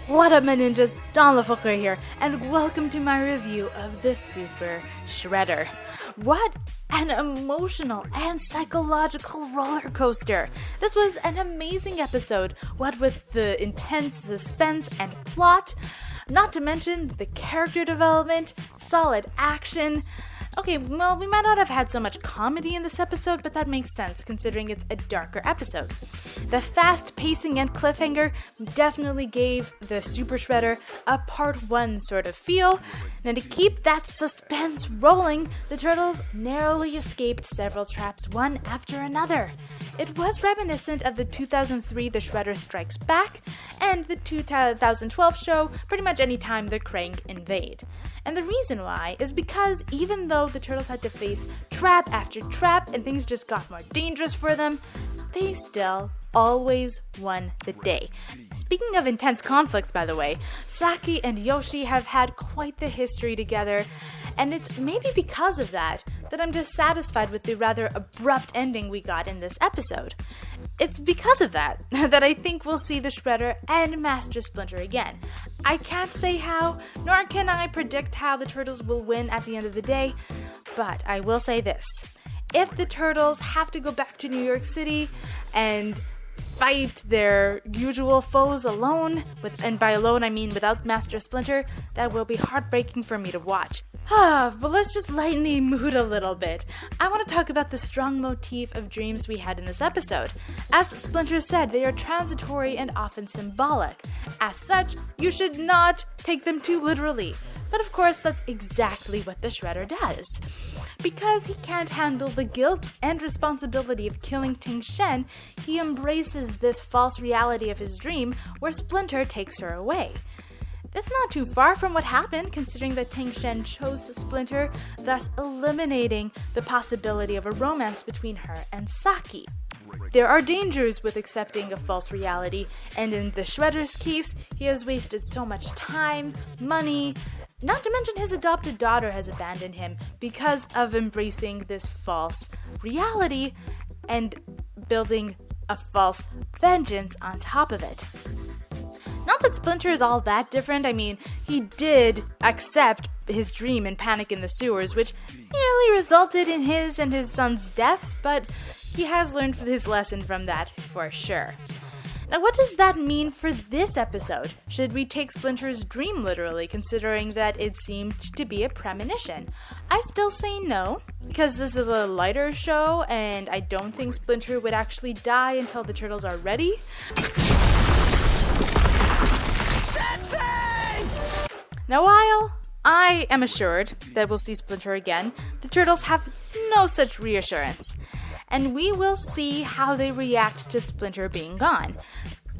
What up, my ninjas? Don LaFoucault here, and welcome to my review of the Super Shredder. What an emotional and psychological roller coaster. This was an amazing episode, what with the intense suspense and plot, not to mention the character development, solid action. Okay, well, we might not have had so much comedy in this episode, but that makes sense considering it's a darker episode. The fast pacing and cliffhanger definitely gave the Super Shredder a part 1 sort of feel, and to keep that suspense rolling, the Turtles narrowly escaped several traps one after another. It was reminiscent of the 2003 The Shredder Strikes Back, and the 2012 show, pretty much any time the Krang invade. And the reason why is because even though the Turtles had to face trap after trap and things just got more dangerous for them, they still always won the day. Speaking of intense conflicts, by the way, Saki and Yoshi have had quite the history together, and it's maybe because of that I'm dissatisfied with the rather abrupt ending we got in this episode. It's because of that I think we'll see the Shredder and Master Splinter again. I can't say how, nor can I predict how the Turtles will win at the end of the day, but I will say this. If the Turtles have to go back to New York City and fight their usual foes alone, and by alone I mean without Master Splinter, that will be heartbreaking for me to watch. But let's just lighten the mood a little bit. I want to talk about the strong motif of dreams we had in this episode. As Splinter said, they are transitory and often symbolic. As such, you should not take them too literally. But of course, that's exactly what the Shredder does. Because he can't handle the guilt and responsibility of killing Ting Shen, he embraces this false reality of his dream where Splinter takes her away. That's not too far from what happened, considering that Ting Shen chose Splinter, thus eliminating the possibility of a romance between her and Saki. There are dangers with accepting a false reality, and in the Shredder's case, he has wasted so much time, money, not to mention his adopted daughter has abandoned him because of embracing this false reality and building a false vengeance on top of it. Not that Splinter is all that different. I mean, he did accept his dream and panic in the sewers, which nearly resulted in his and his son's deaths, but he has learned his lesson from that for sure. Now, what does that mean for this episode? Should we take Splinter's dream literally, considering that it seemed to be a premonition? I still say no, because this is a lighter show, and I don't think Splinter would actually die until the Turtles are ready. Now, while I am assured that we'll see Splinter again, the Turtles have no such reassurance. And we will see how they react to Splinter being gone.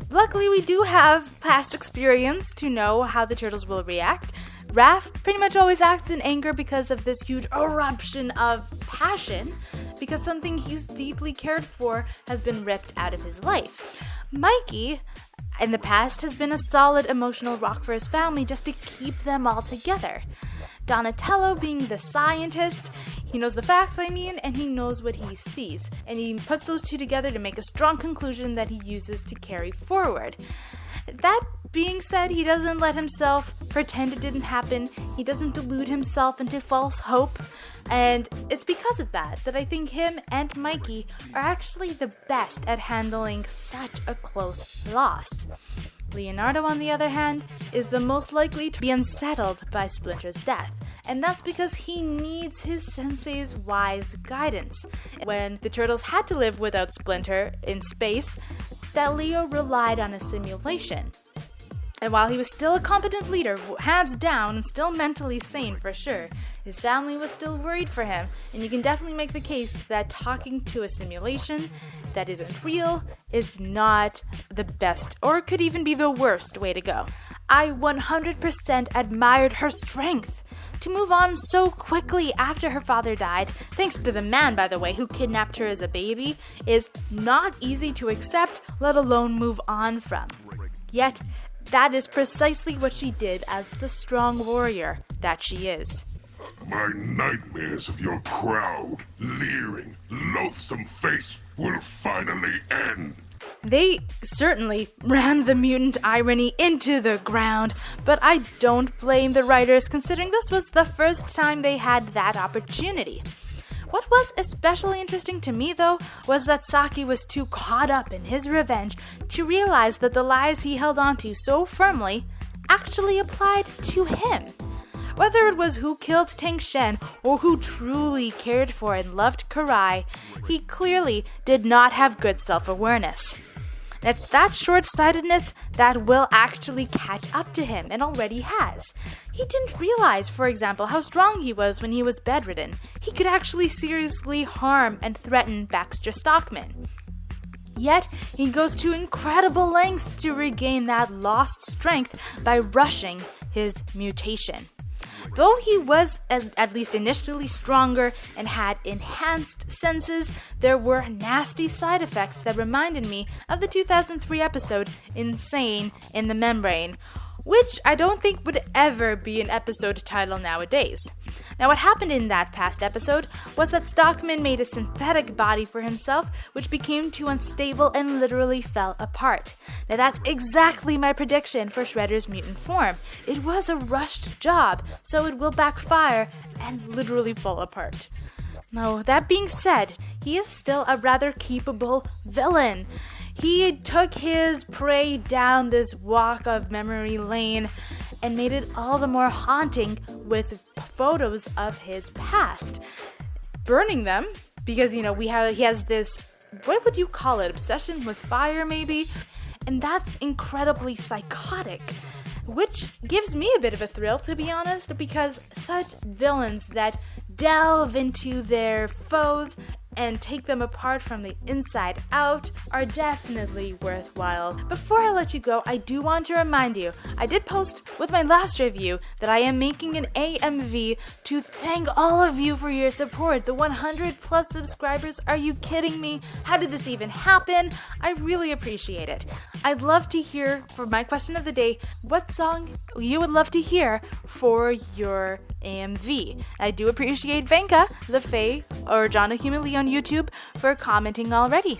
Luckily, we do have past experience to know how the Turtles will react. Raph pretty much always acts in anger because of this huge eruption of passion, because something he's deeply cared for has been ripped out of his life. Mikey, in the past, has been a solid emotional rock for his family just to keep them all together. Donatello being the scientist, he knows the facts, and he knows what he sees. And he puts those two together to make a strong conclusion that he uses to carry forward. That being said, he doesn't let himself pretend it didn't happen. He doesn't delude himself into false hope. And it's because of that I think him and Mikey are actually the best at handling such a close loss. Leonardo, on the other hand, is the most likely to be unsettled by Splinter's death, and that's because he needs his sensei's wise guidance. When the Turtles had to live without Splinter in space, that Leo relied on a simulation. And while he was still a competent leader, hands down, and still mentally sane for sure, his family was still worried for him, and you can definitely make the case that talking to a simulation that isn't real is not the best, or could even be the worst way to go. I 100% admired her strength to move on so quickly after her father died, thanks to the man, by the way, who kidnapped her as a baby, is not easy to accept, let alone move on from. Yet, that is precisely what she did as the strong warrior that she is. My nightmares of your proud, leering, loathsome face will finally end. They certainly ran the mutant irony into the ground, but I don't blame the writers considering this was the first time they had that opportunity. What was especially interesting to me, though, was that Saki was too caught up in his revenge to realize that the lies he held onto so firmly actually applied to him. Whether it was who killed Tang Shen or who truly cared for and loved Karai, he clearly did not have good self-awareness. It's that short-sightedness that will actually catch up to him, and already has. He didn't realize, for example, how strong he was when he was bedridden. He could actually seriously harm and threaten Baxter Stockman. Yet, he goes to incredible lengths to regain that lost strength by rushing his mutation. Though he was at least initially stronger and had enhanced senses, there were nasty side effects that reminded me of the 2003 episode Insane in the Membrane, which I don't think would ever be an episode title nowadays. Now, what happened in that past episode was that Stockman made a synthetic body for himself, which became too unstable and literally fell apart. Now, that's exactly my prediction for Shredder's mutant form. It was a rushed job, so it will backfire and literally fall apart. Now, that being said, he is still a rather keepable villain. He took his prey down this walk of memory lane and made it all the more haunting with photos of his past. Burning them, because, he has this, what would you call it, obsession with fire maybe? And that's incredibly psychotic, which gives me a bit of a thrill, to be honest, because such villains that delve into their foes and take them apart from the inside out are definitely worthwhile. Before I let you go, I do want to remind you, I did post with my last review that I am making an AMV to thank all of you for your support. The 100 plus subscribers, are you kidding me? How did this even happen? I really appreciate it. I'd love to hear, for my question of the day, what song you would love to hear for your AMV. I do appreciate Venka, The Fae, or Jonah Humilly on YouTube for commenting already.